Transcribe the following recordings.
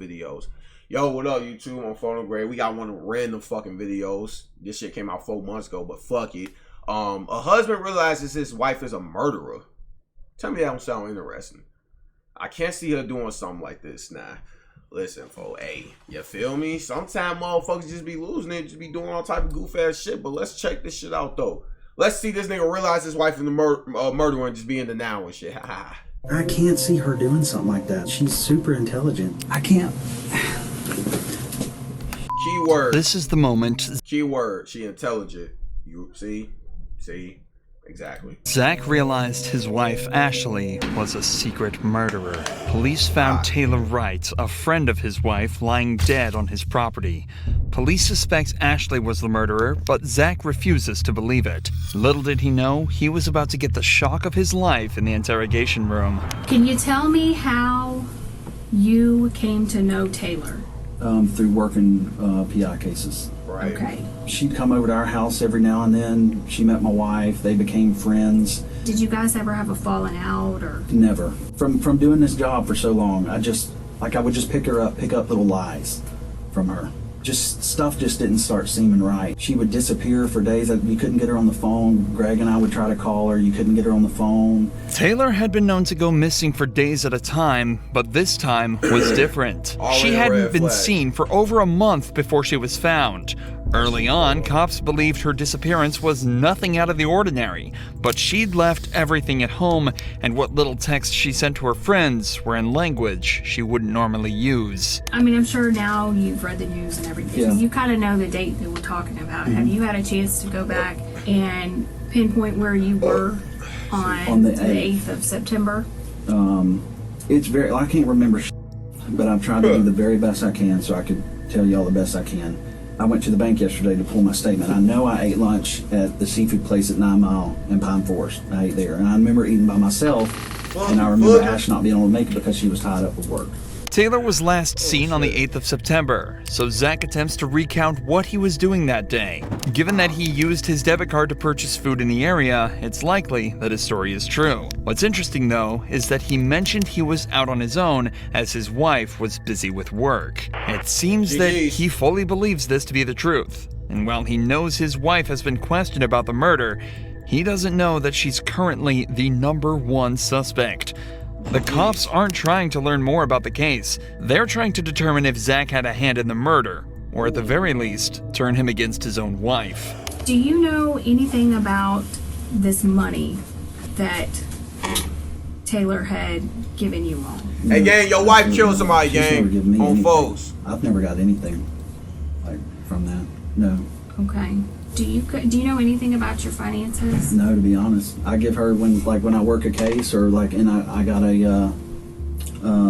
videos. Yo, what up, YouTube? I'm Photo Grade. We got one of the random fucking videos. This shit came out 4 months ago, but fuck it. A husband realizes his wife is a murderer. Tell me that don't sound interesting. I can't see her doing something like this. Nah. Listen, folks, hey, you feel me? Sometimes motherfuckers just be losing it, just be doing all type of goof ass shit, but let's check this shit out, though. Let's see this nigga realize his wife is the murderer and just be in denial and shit. I can't see her doing something like that. She's super intelligent. I can't. Keyword. This is the moment. Keyword. She intelligent. You see? See? Exactly. Zach realized his wife, Ashley, was a secret murderer. Police found Taylor Wright, a friend of his wife, lying dead on his property. Police suspect Ashley was the murderer, but Zach refuses to believe it. Little did he know, he was about to get the shock of his life in the interrogation room. Can you tell me how you came to know Taylor? Through working PI cases. Right. Okay. She'd come over to our house every now and then. She met my wife. They became friends. Did you guys ever have a falling out or? Never. From doing this job for so long, I would just pick up little lies from her. Just stuff just didn't start seeming right. She would disappear for days. You couldn't get her on the phone. Greg and I would try to call her. You couldn't get her on the phone. Taylor had been known to go missing for days at a time, but this time was different. She hadn't been seen for over a month before she was found. Early on, cops believed her disappearance was nothing out of the ordinary, but she'd left everything at home, and what little texts she sent to her friends were in language she wouldn't normally use. I mean, I'm sure now you've read the news and everything. Yeah. You kind of know the date that we're talking about. Have you had a chance to go back and pinpoint where you were on the 8th of September? It's very, I can't remember, but I'm trying to do the very best I can so I could tell y'all the best I can. I went to the bank yesterday to pull my statement. I know I ate lunch at the seafood place at 9 Mile in Pine Forest. I ate there. And I remember eating by myself, and I remember Ash not being able to make it because she was tied up with work. Taylor was last seen on the 8th of September, so Zach attempts to recount what he was doing that day. Given that he used his debit card to purchase food in the area, it's likely that his story is true. What's interesting, though, is that he mentioned he was out on his own as his wife was busy with work. It seems that he fully believes this to be the truth, and while he knows his wife has been questioned about the murder, he doesn't know that she's currently the #1 suspect. The cops aren't trying to learn more about the case. They're trying to determine if Zach had a hand in the murder, or at the very least, turn him against his own wife. Do you know anything about this money that Taylor had given you all? Hey, gang, your wife killed somebody, She's never gang. given me On anything. foes. I've never got anything from that. No. Okay. Do you know anything about your finances? No, to be honest. I give her when I work a case or and I got a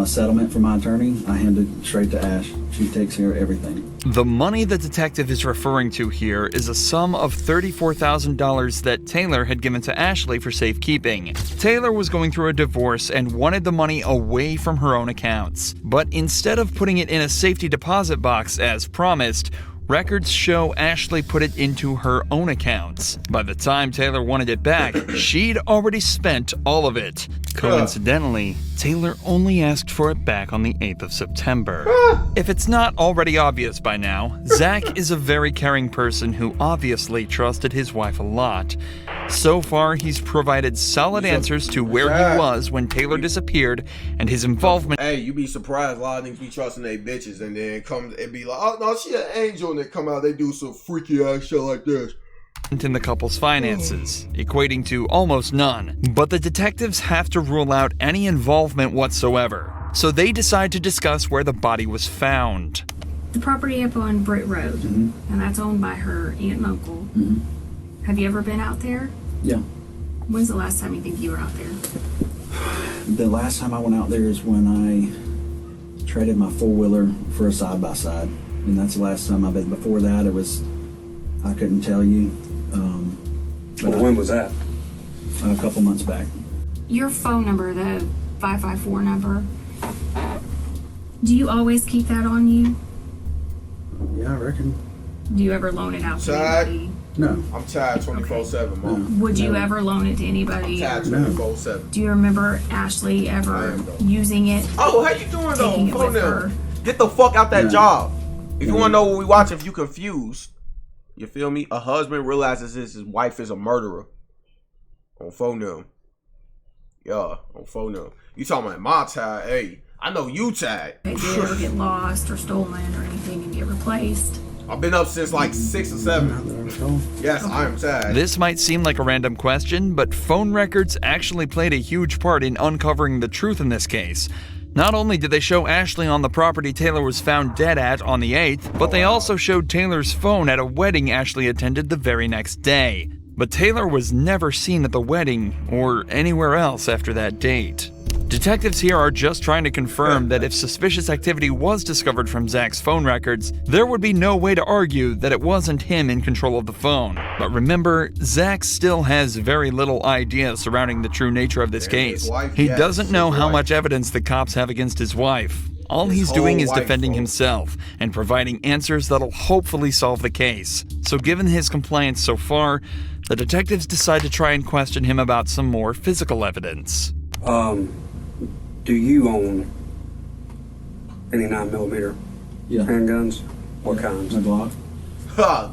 settlement from my attorney, I hand it straight to Ash. She takes care of everything. The money the detective is referring to here is a sum of $34,000 that Taylor had given to Ashley for safekeeping. Taylor was going through a divorce and wanted the money away from her own accounts. But instead of putting it in a safety deposit box as promised, records show Ashley put it into her own accounts. By the time Taylor wanted it back, she'd already spent all of it. Coincidentally, Taylor only asked for it back on the 8th of September. If it's not already obvious by now, Zach is a very caring person who obviously trusted his wife a lot. So far, he's provided solid answers to where he was when Taylor disappeared and his involvement. Hey, you be surprised a lot of niggas be trusting they bitches and then it be like, oh no, she an angel, and they come out, they do some freaky ass shit like this. In the couple's finances, equating to almost none. But the detectives have to rule out any involvement whatsoever. So they decide to discuss where the body was found. The property up on Britt Road, and that's owned by her aunt and uncle. Have you ever been out there? Yeah. When's the last time you think you were out there? The last time I went out there is when I traded my four-wheeler for a side-by-side. And that's the last time I've been. Before that, I couldn't tell you. But when was that? A couple months back. Your phone number, the 554 number, do you always keep that on you? Yeah, I reckon. Do you ever loan it out to Tired? anybody? No. I'm tired 24/7, Mom. Would you No. ever loan it to anybody? Tired Or 24/7. do you remember Ashley I ever am, though. using it, Oh, how you doing though? taking it Hold with on. her? Get the fuck out that job. If you want to know what we watch, if you confused, you feel me? A husband realizes his wife is a murderer. On phone them. Yeah, on phone them. You talking about my tag? Hey, I know you tag. If you ever get lost or stolen or anything and get replaced. I've been up since like 6 or 7. Yes, I am tagged. This might seem like a random question, but phone records actually played a huge part in uncovering the truth in this case. Not only did they show Ashley on the property Taylor was found dead at on the 8th, but they also showed Taylor's phone at a wedding Ashley attended the very next day. But Taylor was never seen at the wedding or anywhere else after that date. Detectives here are just trying to confirm that if suspicious activity was discovered from Zach's phone records, there would be no way to argue that it wasn't him in control of the phone. But remember, Zach still has very little idea surrounding the true nature of this case. He doesn't know how much evidence the cops have against his wife. All he's doing is defending himself and providing answers that'll hopefully solve the case. So given his compliance so far, the detectives decide to try and question him about some more physical evidence. Do you own any 9mm handguns? What kinds? A Glock.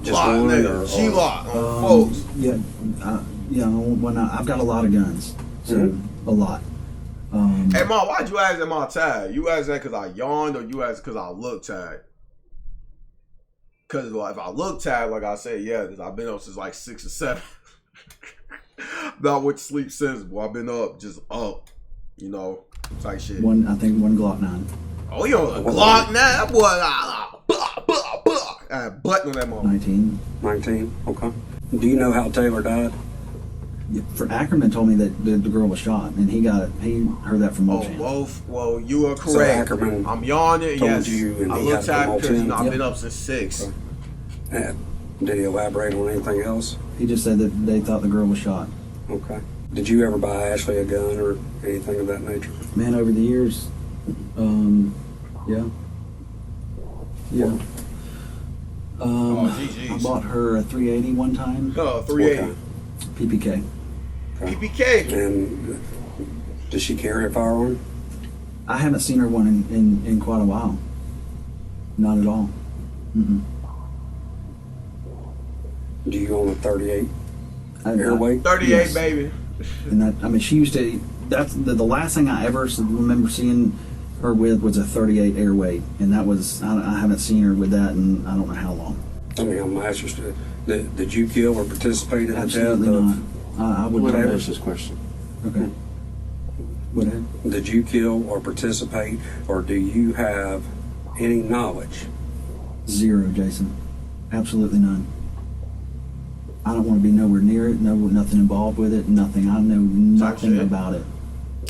Just one or G-Lock on folks. I've got a lot of guns, so a lot. Hey, Mom, why'd you ask that my tag? You asked that because I yawned, or you asked because I looked tired? Because if I look tired, like I said, yeah, because I've been up since like 6 or 7. Not with sleep since, boy. I've been up, just up, you know, type shit. One Glock 9. Oh, you know, a Glock 9? That boy, button on that motherfucker. 19. Okay. Do you know how Taylor died? Yeah, Ackerman told me that the girl was shot, and he heard that from Wolf. Well, you are correct. So Ackerman I'm yawning. told Yes, you, and I he look got it tired from because Wolf. I've been up since 6. Okay. Did he elaborate on anything else? He just said that they thought the girl was shot. Okay. Did you ever buy Ashley a gun or anything of that nature? Man, over the years, yeah. I bought her a 380 one time. Oh, 380. PPK. Okay. PPK. And does she carry a firearm? I haven't seen her one in quite a while. Not at all. Mm-mm. Do you own a 38 I- airweight? 38, Yes. baby. And that, I mean, she used to. That's the last thing I ever remember seeing her with was a 38 airweight, and that was I haven't seen her with that in I don't know how long. I mean, I'm interested. Did you kill or participate in Absolutely the death not. I would What never. was this question? Okay. What ahead? Did you kill or participate, or do you have any knowledge? Zero, Jason. Absolutely none. I don't want to be nowhere near it. No, nothing involved with it. Nothing. I know nothing about it.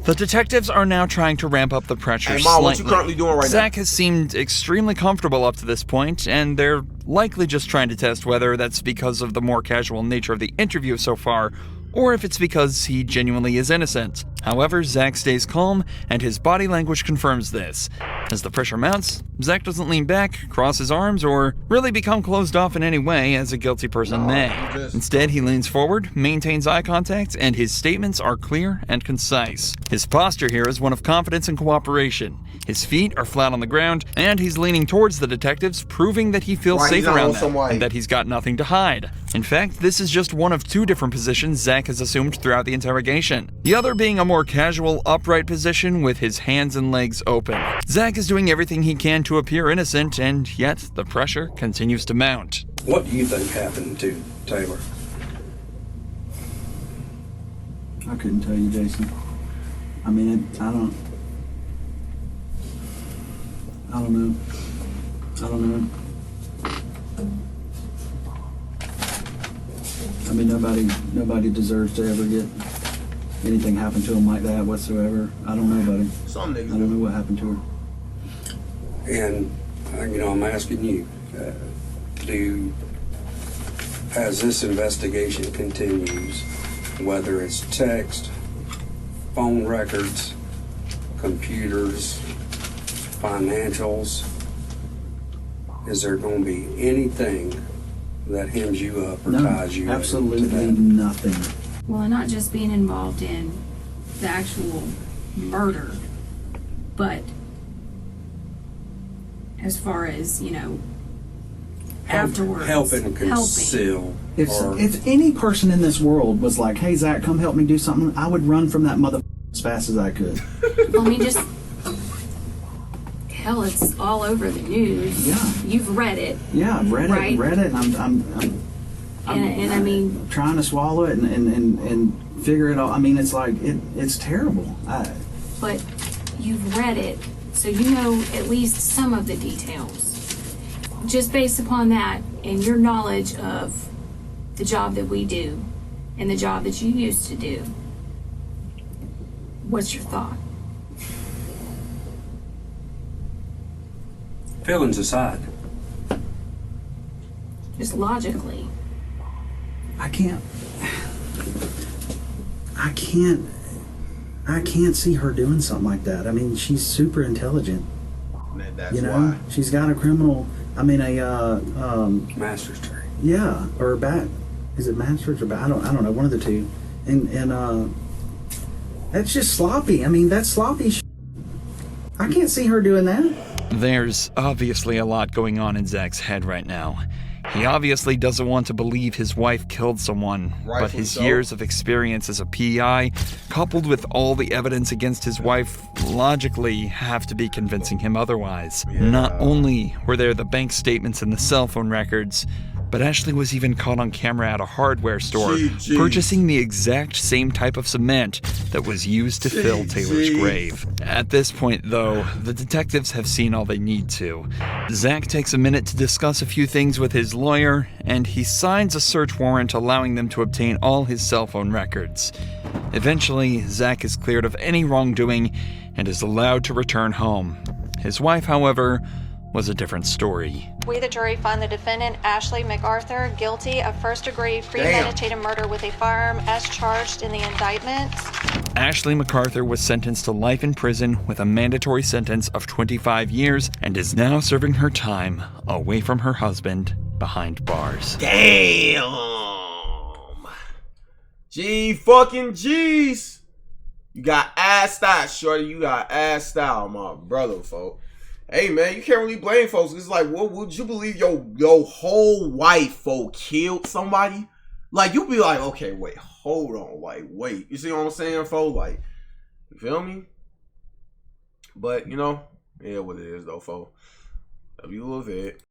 The detectives are now trying to ramp up the pressure Hey, slightly. Mom, what you currently doing right now? Zach has seemed extremely comfortable up to this point, and they're likely just trying to test whether that's because of the more casual nature of the interview so far, or if it's because he genuinely is innocent. However, Zach stays calm, and his body language confirms this. As the pressure mounts, Zach doesn't lean back, cross his arms, or really become closed off in any way as a guilty person may. Instead, he leans forward, maintains eye contact, and his statements are clear and concise. His posture here is one of confidence and cooperation. His feet are flat on the ground, and he's leaning towards the detectives, proving that he feels Right, safe he's not around on them, some way. and that he's got nothing to hide. In fact, this is just one of 2 different positions Zach has assumed throughout the interrogation. The other being a more casual, upright position with his hands and legs open. Zach is doing everything he can to appear innocent, and yet the pressure continues to mount. What do you think happened to Taylor? I couldn't tell you, Jason. I mean, I don't know. I don't know. I mean, nobody deserves to ever get anything happen to them like that whatsoever. I don't know, buddy. Some niggas. I don't know what happened to her. And, I'm asking you, as this investigation continues, whether it's text, phone records, computers, financials, is there going to be anything that hems you up or ties you to absolutely that? nothing. Well, and not just being involved in the actual murder, but as far as, you know, afterwards. Helping conceal. If any person in this world was like, hey, Zach, come help me do something, I would run from that mother as fast as I could. I mean, just, hell, it's all over the news. Yeah. You've read it. Yeah, I've read Right. it, and And I mean, trying to swallow it and figure it out. I mean, it's like, it's terrible. but you've read it, so you know at least some of the details. Just based upon that and your knowledge of the job that we do and the job that you used to do, what's your thought? Feelings aside, Just logically. I can't see her doing something like that. I mean, she's super intelligent. That's You know, why. she's got a criminal. I mean, master's degree. yeah, or is it master's or I don't know, one of the two. And that's just sloppy. I mean, that's sloppy. I can't see her doing that. There's obviously a lot going on in Zach's head right now. He obviously doesn't want to believe his wife killed someone, but Rightfully his so. years of experience as a PI, coupled with all the evidence against his wife, logically have to be convincing him otherwise. Not only were there the bank statements and the cell phone records, but Ashley was even caught on camera at a hardware store Jeez. purchasing the exact same type of cement that was used to fill Taylor's grave. At this point, though, the detectives have seen all they need to. Zach takes a minute to discuss a few things with his lawyer, and he signs a search warrant allowing them to obtain all his cell phone records. Eventually, Zach is cleared of any wrongdoing and is allowed to return home. His wife, however, was a different story. We, the jury, find the defendant, Ashley MacArthur, guilty of first-degree premeditated murder with a firearm as charged in the indictment. Ashley MacArthur was sentenced to life in prison with a mandatory sentence of 25 years and is now serving her time away from her husband behind bars. Damn. Gee fucking G's. You got ass out, shorty. You got ass out, my brother, folks. Hey man, you can't really blame folks. It's like, what would you believe your whole wife, folk, killed somebody? Like, you'd be like, okay, wait, hold on, like, wait. You see what I'm saying, folks? Like, you feel me? But, you know, yeah, what it is, though, folks. Love you a little bit.